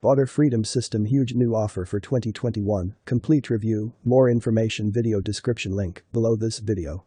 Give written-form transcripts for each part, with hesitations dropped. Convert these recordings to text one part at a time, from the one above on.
Water Freedom System huge new offer for 2021. Complete review, more information video description link below this video.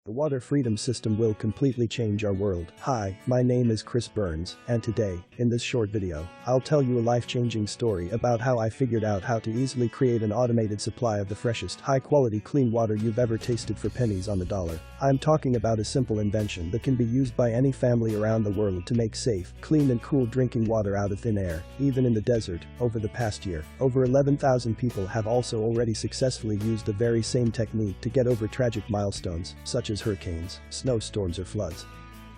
The Water Freedom System will completely change our world. Hi, my name is Chris Burns, and today, in this short video, I'll tell you a life-changing story about how I figured out how to easily create an automated supply of the freshest, high-quality clean water you've ever tasted for pennies on the dollar. I'm talking about a simple invention that can be used by any family around the world to make safe, clean and cool drinking water out of thin air, even in the desert. Over the past year, over 11,000 people have also already successfully used the very same technique to get over tragic milestones, such as hurricanes, snowstorms or floods.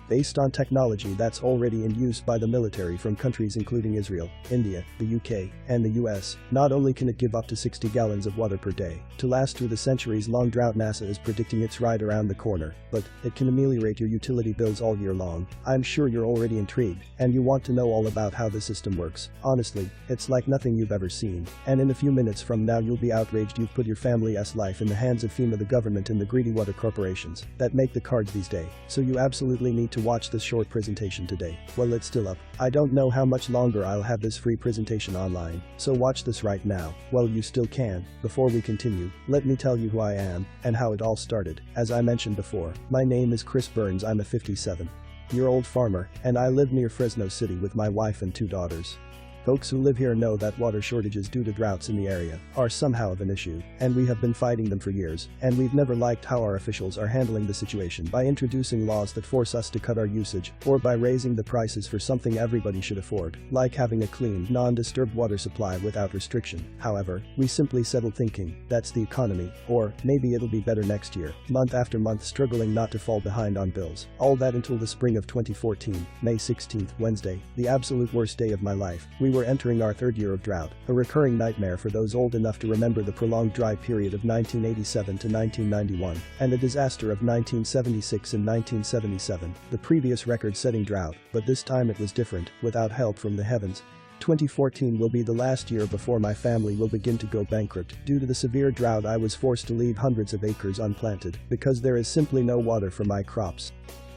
Based on technology that's already in use by the military from countries including Israel, India, the UK, and the US, not only can it give up to 60 gallons of water per day to last through the centuries-long drought NASA is predicting it's right around the corner, but it can ameliorate your utility bills all year long. I'm sure you're already intrigued, and you want to know all about how the system works. Honestly, it's like nothing you've ever seen, and in a few minutes from now you'll be outraged you've put your family's life in the hands of FEMA, the government, and the greedy water corporations that make the cards these days. So you absolutely need to watch this short presentation today. Well, it's still up. I don't know how much longer I'll have this free presentation online, so watch this right now. Well, you still can. Before we continue, let me tell you who I am and how it all started. As I mentioned before, my name is Chris Burns. I'm a 57-year-old farmer, and I live near Fresno City with my wife and 2 daughters. Folks who live here know that water shortages due to droughts in the area are somehow of an issue, and we have been fighting them for years, and we've never liked how our officials are handling the situation by introducing laws that force us to cut our usage, or by raising the prices for something everybody should afford, like having a clean, non-disturbed water supply without restriction. However, we simply settled thinking, that's the economy, or maybe it'll be better next year, month after month struggling not to fall behind on bills. All that until the spring of 2014, May 16th, Wednesday, the absolute worst day of my life. We were entering our 3rd year of drought, a recurring nightmare for those old enough to remember the prolonged dry period of 1987 to 1991, and the disaster of 1976 and 1977, the previous record-setting drought, but this time it was different, without help from the heavens. 2014 will be the last year before my family will begin to go bankrupt. Due to the severe drought, I was forced to leave hundreds of acres unplanted, because there is simply no water for my crops.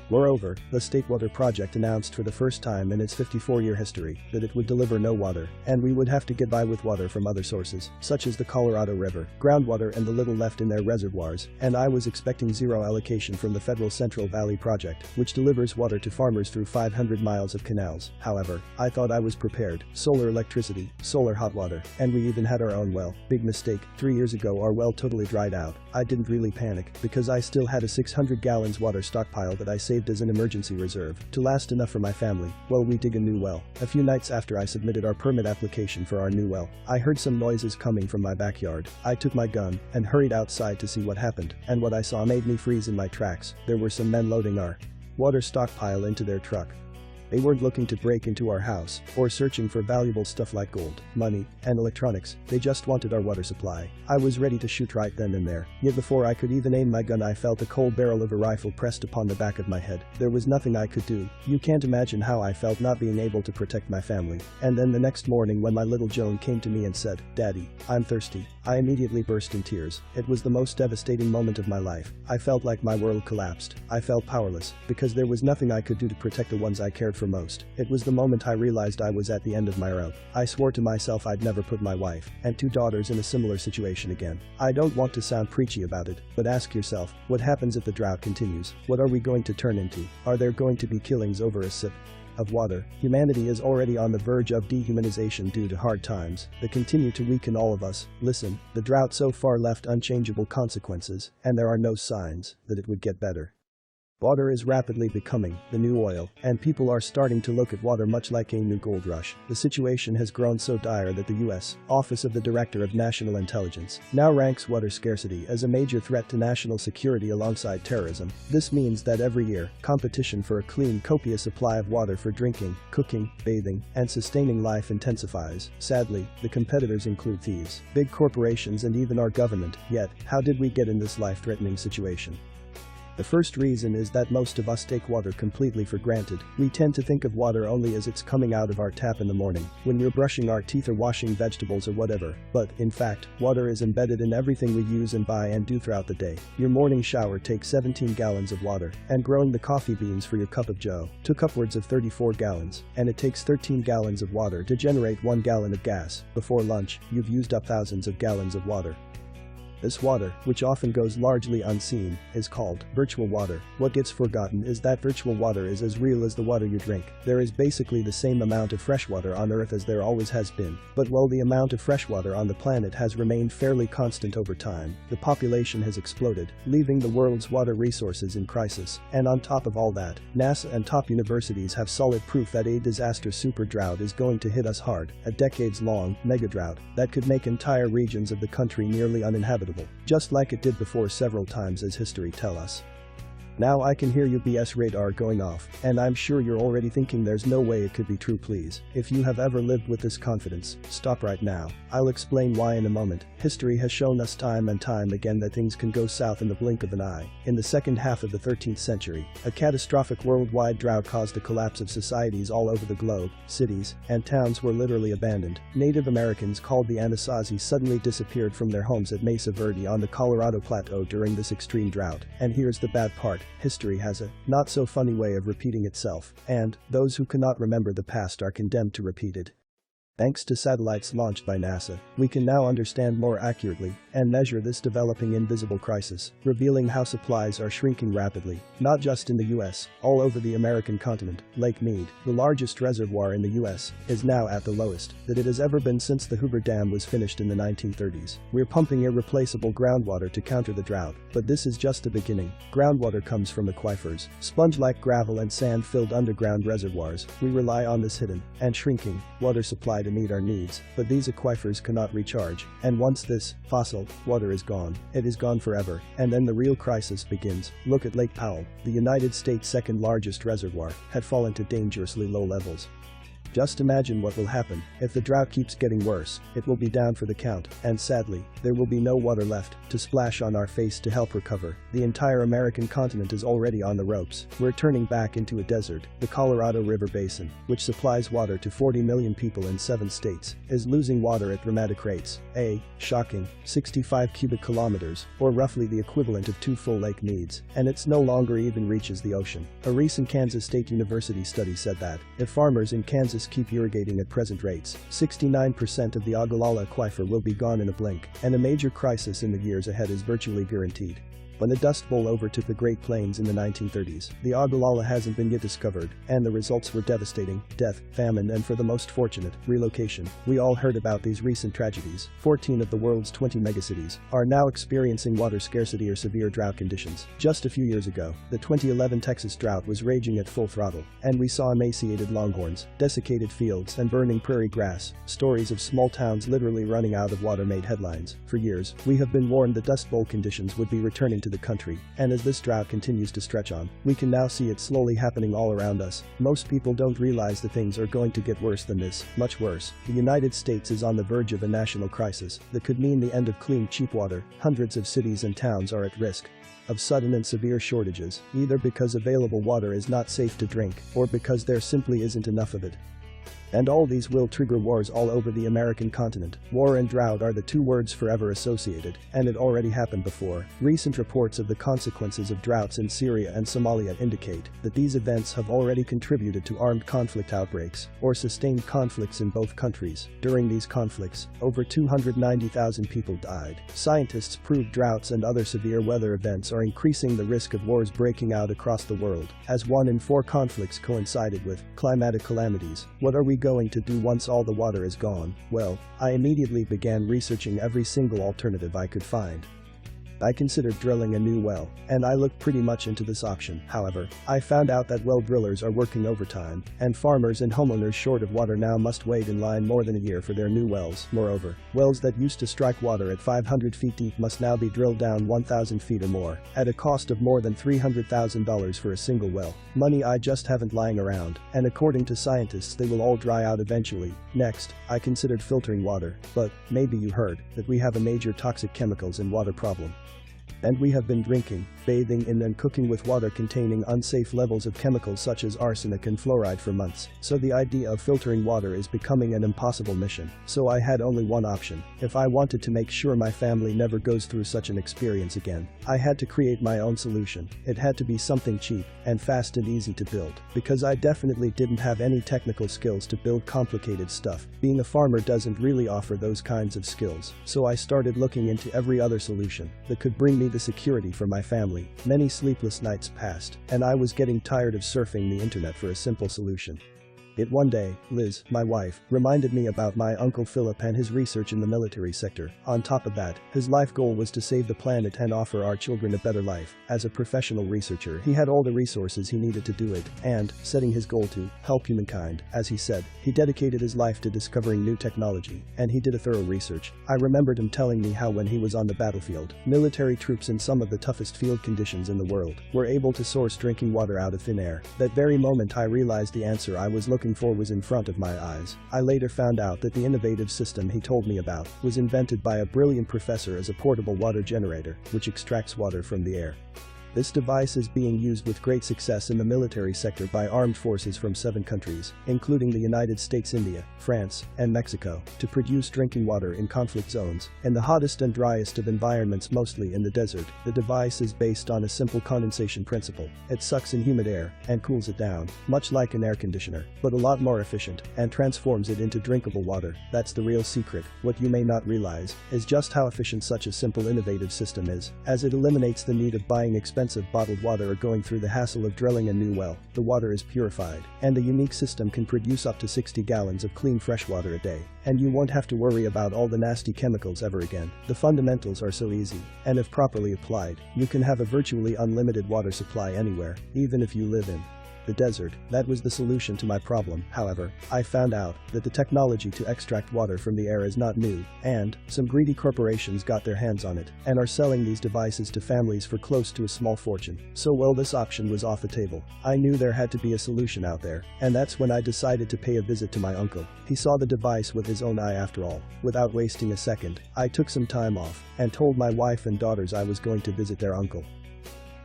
Moreover, the State Water Project announced for the first time in its 54-year history that it would deliver no water, and we would have to get by with water from other sources, such as the Colorado River, groundwater and the little left in their reservoirs, and I was expecting zero allocation from the federal Central Valley Project, which delivers water to farmers through 500 miles of canals. However, I thought I was prepared. Solar electricity, solar hot water, and we even had our own well. Big mistake. 3 years ago our well totally dried out. I didn't really panic, because I still had a 600 gallons water stockpile that I saved as an emergency reserve to last enough for my family. Well, we dig a new well. A few nights after I submitted our permit application for our new well, I heard some noises coming from my backyard. I took my gun and hurried outside to see what happened, and what I saw made me freeze in my tracks. There were some men loading our water stockpile into their truck. They weren't looking to break into our house, or searching for valuable stuff like gold, money, and electronics. They just wanted our water supply. I was ready to shoot right then and there. Yet before I could even aim my gun, I felt the cold barrel of a rifle pressed upon the back of my head. There was nothing I could do. You can't imagine how I felt not being able to protect my family. And then the next morning when my little Joan came to me and said, "Daddy, I'm thirsty," I immediately burst in tears. It was the most devastating moment of my life. I felt like my world collapsed. I felt powerless, because there was nothing I could do to protect the ones I cared for most. It was the moment I realized I was at the end of my rope. I swore to myself I'd never put my wife and 2 daughters in a similar situation again. I don't want to sound preachy about it, but ask yourself, what happens if the drought continues? What are we going to turn into? Are there going to be killings over a sip of water? Humanity is already on the verge of dehumanization due to hard times that continue to weaken all of us. Listen, the drought so far left unchangeable consequences, and there are no signs that it would get better. Water is rapidly becoming the new oil, and people are starting to look at water much like a new gold rush. The situation has grown so dire that the U.S. Office of the Director of National Intelligence now ranks water scarcity as a major threat to national security alongside terrorism. This means that every year, competition for a clean, copious supply of water for drinking, cooking, bathing, and sustaining life intensifies. Sadly, the competitors include thieves, big corporations, and even our government. Yet, how did we get in this life-threatening situation? The first reason is that most of us take water completely for granted. We tend to think of water only as it's coming out of our tap in the morning, when we're brushing our teeth or washing vegetables or whatever. But, in fact, water is embedded in everything we use and buy and do throughout the day. Your morning shower takes 17 gallons of water, and growing the coffee beans for your cup of joe took upwards of 34 gallons, and it takes 13 gallons of water to generate 1 gallon of gas. Before lunch, you've used up thousands of gallons of water. This water, which often goes largely unseen, is called virtual water. What gets forgotten is that virtual water is as real as the water you drink. There is basically the same amount of fresh water on Earth as there always has been. But while the amount of fresh water on the planet has remained fairly constant over time, the population has exploded, leaving the world's water resources in crisis. And on top of all that, NASA and top universities have solid proof that a disaster super drought is going to hit us hard, a decades-long mega drought that could make entire regions of the country nearly uninhabitable. Just like it did before several times, as history tells us. Now I can hear your BS radar going off, and I'm sure you're already thinking there's no way it could be true. Please, if you have ever lived with this confidence, stop right now. I'll explain why in a moment. History has shown us time and time again that things can go south in the blink of an eye. In the second half of the 13th century, a catastrophic worldwide drought caused the collapse of societies all over the globe. Cities and towns were literally abandoned. Native Americans called the Anasazi suddenly disappeared from their homes at Mesa Verde on the Colorado Plateau during this extreme drought. And here's the bad part. History has a not-so-funny way of repeating itself, and those who cannot remember the past are condemned to repeat it. Thanks to satellites launched by NASA, we can now understand more accurately and measure this developing invisible crisis, revealing how supplies are shrinking rapidly, not just in the US, all over the American continent. Lake Mead, the largest reservoir in the US, is now at the lowest that it has ever been since the Hoover Dam was finished in the 1930s. We're pumping irreplaceable groundwater to counter the drought, but this is just the beginning. Groundwater comes from aquifers, sponge-like gravel and sand-filled underground reservoirs. We rely on this hidden and shrinking water supply to meet our needs, but these aquifers cannot recharge, and once this fossil water is gone, it is gone forever, and then the real crisis begins. Look at Lake Powell, the United States' second largest reservoir, had fallen to dangerously low levels. Just imagine what will happen if the drought keeps getting worse. It will be down for the count, and sadly, there will be no water left to splash on our face to help recover. The entire American continent is already on the ropes. We're turning back into a desert. The Colorado River Basin, which supplies water to 40 million people in 7 states, is losing water at dramatic rates. A shocking 65 cubic kilometers, or roughly the equivalent of 2 full Lake Meads, and it's no longer even reaches the ocean. A recent Kansas State University study said that if farmers in Kansas keep irrigating at present rates, 69% of the Ogallala Aquifer will be gone in a blink, and a major crisis in the years ahead is virtually guaranteed. When the Dust Bowl overtook the Great Plains in the 1930s, the Ogallala hasn't been yet discovered, and the results were devastating: death, famine, and for the most fortunate, relocation. We all heard about these recent tragedies. 14 of the world's 20 megacities are now experiencing water scarcity or severe drought conditions. Just a few years ago, the 2011 Texas drought was raging at full throttle, and we saw emaciated longhorns, desiccated fields, and burning prairie grass. Stories of small towns literally running out of water made headlines. For years, we have been warned the Dust Bowl conditions would be returning to the country, and as this drought continues to stretch on, we can now see it slowly happening all around us. Most people don't realize that things are going to get worse than this, much worse. The United States is on the verge of a national crisis that could mean the end of clean, cheap water. Hundreds of cities and towns are at risk of sudden and severe shortages, either because available water is not safe to drink, or because there simply isn't enough of it. And all these will trigger wars all over the American continent. War and drought are the two words forever associated, and it already happened before. Recent reports of the consequences of droughts in Syria and Somalia indicate that these events have already contributed to armed conflict outbreaks, or sustained conflicts in both countries. During these conflicts, over 290,000 people died. Scientists prove droughts and other severe weather events are increasing the risk of wars breaking out across the world, as 1 in 4 conflicts coincided with climatic calamities. What are we going to do once all the water is gone? Well, I immediately began researching every single alternative I could find. I considered drilling a new well, and I looked pretty much into this option. However, I found out that well drillers are working overtime, and farmers and homeowners short of water now must wait in line more than a year for their new wells. Moreover, wells that used to strike water at 500 feet deep must now be drilled down 1,000 feet or more, at a cost of more than $300,000 for a single well. Money I just haven't lying around, and according to scientists they will all dry out eventually. Next, I considered filtering water, but maybe you heard that we have a major toxic chemicals in water problem. And we have been drinking, bathing in and cooking with water containing unsafe levels of chemicals such as arsenic and fluoride for months. So the idea of filtering water is becoming an impossible mission. So I had only one option. If I wanted to make sure my family never goes through such an experience again, I had to create my own solution. It had to be something cheap and fast and easy to build. Because I definitely didn't have any technical skills to build complicated stuff. Being a farmer doesn't really offer those kinds of skills. So I started looking into every other solution that could bring me the security for my family. Many sleepless nights passed, and I was getting tired of surfing the internet for a simple solution. One day, Liz, my wife, reminded me about my Uncle Philip and his research in the military sector. On top of that, his life goal was to save the planet and offer our children a better life. As a professional researcher, he had all the resources he needed to do it, and, setting his goal to help humankind, as he said, he dedicated his life to discovering new technology, and he did a thorough research. I remembered him telling me how when he was on the battlefield, military troops in some of the toughest field conditions in the world were able to source drinking water out of thin air. That very moment I realized the answer I was looking for was in front of my eyes. I later found out that the innovative system he told me about was invented by a brilliant professor as a portable water generator, which extracts water from the air. This device is being used with great success in the military sector by armed forces from 7 countries, including the United States, India, France, and Mexico, to produce drinking water in conflict zones. In the hottest and driest of environments, mostly in the desert, the device is based on a simple condensation principle. It sucks in humid air and cools it down, much like an air conditioner, but a lot more efficient, and transforms it into drinkable water. That's the real secret. What you may not realize is just how efficient such a simple innovative system is, as it eliminates the need of buying expensive bottled water or going through the hassle of drilling a new well. The water is purified, and the unique system can produce up to 60 gallons of clean fresh water a day. And you won't have to worry about all the nasty chemicals ever again. The fundamentals are so easy, and if properly applied, you can have a virtually unlimited water supply anywhere, even if you live in the desert. That was the solution to my problem. However, I found out that the technology to extract water from the air is not new, and some greedy corporations got their hands on it and are selling these devices to families for close to a small fortune. So well, this option was off the table. I knew there had to be a solution out there, and that's when I decided to pay a visit to my uncle. He saw the device with his own eye after all. Without wasting a second, I took some time off and told my wife and daughters I was going to visit their uncle.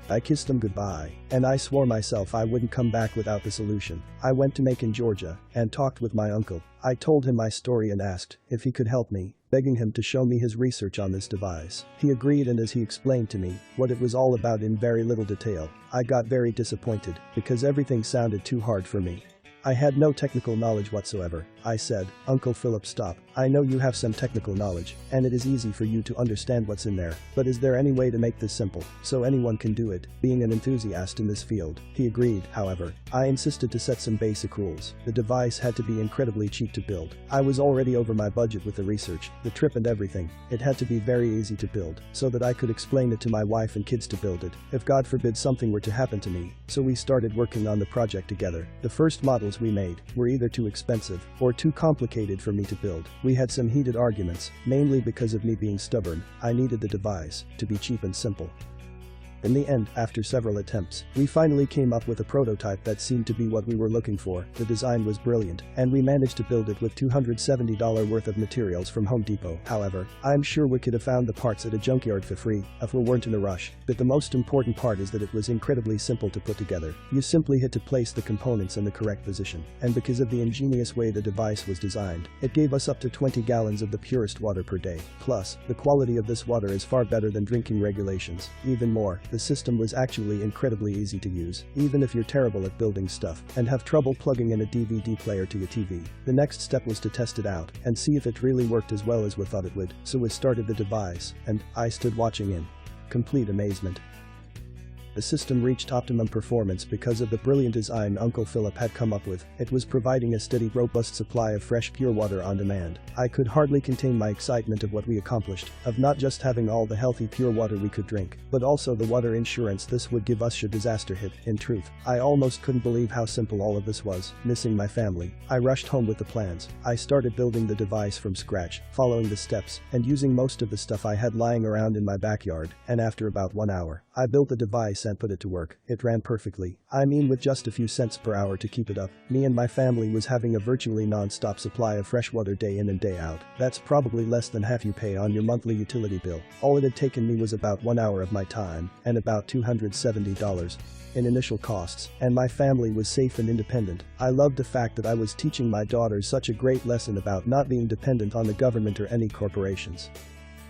I kissed them goodbye, and I swore myself I wouldn't come back without the solution. I went to Macon, Georgia, and talked with my uncle. I told him my story and asked if he could help me, begging him to show me his research on this device. He agreed, and as he explained to me what it was all about in very little detail, I got very disappointed because everything sounded too hard for me. I had no technical knowledge whatsoever. I said, "Uncle Philip, stop. I know you have some technical knowledge, and it is easy for you to understand what's in there, but is there any way to make this simple, so anyone can do it, being an enthusiast in this field?" He agreed. However, I insisted to set some basic rules. The device had to be incredibly cheap to build. I was already over my budget with the research, the trip and everything. It had to be very easy to build, so that I could explain it to my wife and kids to build it, if God forbid something were to happen to me. So we started working on the project together. The first models we made were either too expensive or too complicated for me to build. We had some heated arguments, mainly because of me being stubborn. I needed the device to be cheap and simple. In the end, after several attempts, we finally came up with a prototype that seemed to be what we were looking for. The design was brilliant, and we managed to build it with $270 worth of materials from Home Depot. However, I'm sure we could have found the parts at a junkyard for free if we weren't in a rush. But the most important part is that it was incredibly simple to put together. You simply had to place the components in the correct position, and because of the ingenious way the device was designed, it gave us up to 20 gallons of the purest water per day. Plus, the quality of this water is far better than drinking regulations. Even more, the system was actually incredibly easy to use, even if you're terrible at building stuff and have trouble plugging in a DVD player to your TV. The next step was to test it out and see if it really worked as well as we thought it would. So we started the device, and I stood watching in complete amazement. The system reached optimum performance because of the brilliant design Uncle Philip had come up with. It was providing a steady, robust supply of fresh, pure water on demand. I could hardly contain my excitement of what we accomplished, of not just having all the healthy, pure water we could drink, but also the water insurance this would give us should disaster hit. In truth, I almost couldn't believe how simple all of this was. Missing my family, I rushed home with the plans. I started building the device from scratch, following the steps, and using most of the stuff I had lying around in my backyard, and after about 1 hour, I built the device 100% put it to work. It ran perfectly. I mean, with just a few cents per hour to keep it up. Me and my family was having a virtually non-stop supply of fresh water day in and day out. That's probably less than half you pay on your monthly utility bill. All it had taken me was about 1 hour of my time and about $270 in initial costs, and my family was safe and independent. I loved the fact that I was teaching my daughters such a great lesson about not being dependent on the government or any corporations.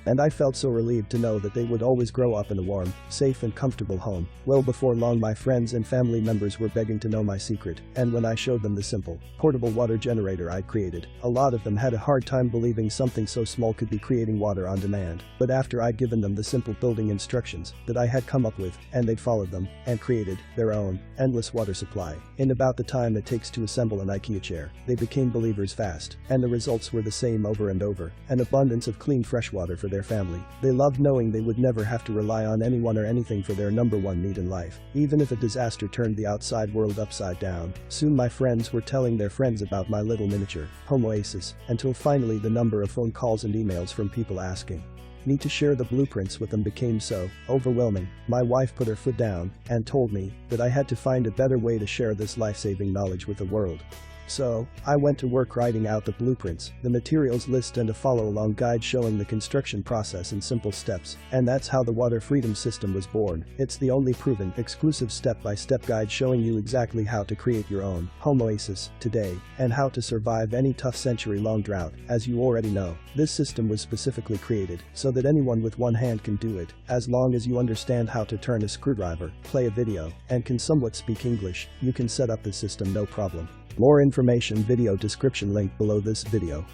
And I felt so relieved to know that they would always grow up in a warm, safe and comfortable home. Well, before long my friends and family members were begging to know my secret, and when I showed them the simple, portable water generator I'd created, a lot of them had a hard time believing something so small could be creating water on demand. But after I'd given them the simple building instructions that I had come up with, and they'd followed them, and created their own endless water supply in about the time it takes to assemble an IKEA chair, they became believers fast, and the results were the same over and over: an abundance of clean fresh water for their family. They loved knowing they would never have to rely on anyone or anything for their number one need in life, even if a disaster turned the outside world upside down. Soon my friends were telling their friends about my little miniature home oasis, until finally the number of phone calls and emails from people asking me to share the blueprints with them became so overwhelming. My wife put her foot down and told me that I had to find a better way to share this life-saving knowledge with the world. So, I went to work writing out the blueprints, the materials list and a follow-along guide showing the construction process in simple steps, and that's how the Water Freedom System was born. It's the only proven, exclusive step-by-step guide showing you exactly how to create your own home oasis today, and how to survive any tough century-long drought. As you already know, this system was specifically created so that anyone with one hand can do it, as long as you understand how to turn a screwdriver, play a video, and can somewhat speak English. You can set up the system no problem. More information, video description link below this video.